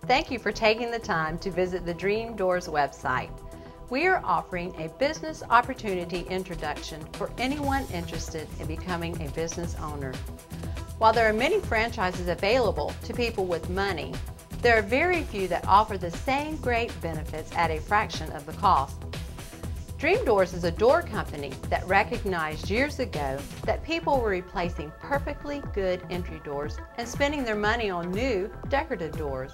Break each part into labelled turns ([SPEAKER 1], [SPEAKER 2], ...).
[SPEAKER 1] Thank you for taking the time to visit the Dream Doors website. We are offering a business opportunity introduction for anyone interested in becoming a business owner. While there are many franchises available to people with money, there are very few that offer the same great benefits at a fraction of the cost. Dream Doors is a door company that recognized years ago that people were replacing perfectly good entry doors and spending their money on new decorative doors.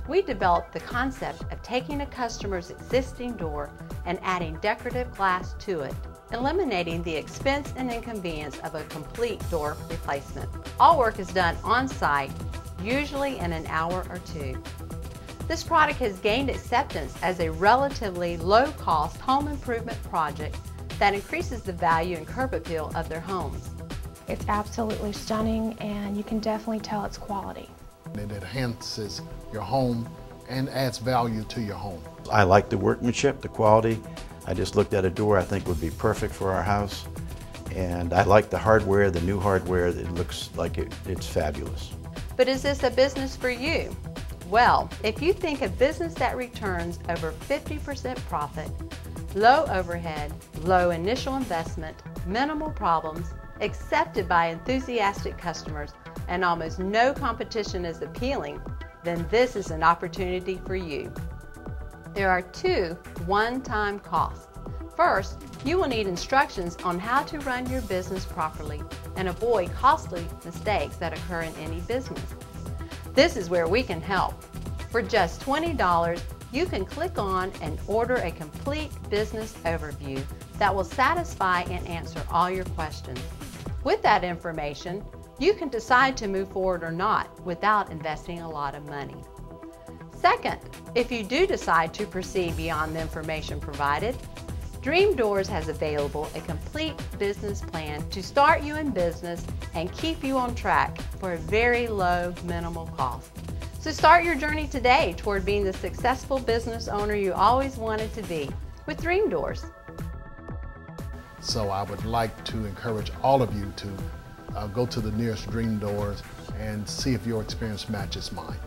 [SPEAKER 1] We developed the concept of taking a customer's existing door and adding decorative glass to it, eliminating the expense and inconvenience of a complete door replacement. All work is done on site, usually in an hour or two. This product has gained acceptance as a relatively low-cost home improvement project that increases the value and curb appeal of their homes.
[SPEAKER 2] It's absolutely stunning, and you can definitely tell its quality.
[SPEAKER 3] It enhances your home and adds value to your home.
[SPEAKER 4] I like the workmanship, the quality. I just looked at a door I think would be perfect for our house. And I like the hardware, the new hardware. It looks like it's fabulous.
[SPEAKER 1] But is this a business for you? Well, if you think a business that returns over 50% profit, low overhead, low initial investment, minimal problems, accepted by enthusiastic customers, and almost no competition is appealing, then this is an opportunity for you. There are two one-time costs. First, you will need instructions on how to run your business properly and avoid costly mistakes that occur in any business. This is where we can help. For just $20, you can click on and order a complete business overview that will satisfy and answer all your questions. With that information, you can decide to move forward or not without investing a lot of money. Second, if you do decide to proceed beyond the information provided, Dream Doors has available a complete business plan to start you in business and keep you on track for a very low minimal cost. So start your journey today toward being the successful business owner you always wanted to be with Dream Doors.
[SPEAKER 3] So I would like to encourage all of you to go to the nearest Dream Doors and see if your experience matches mine.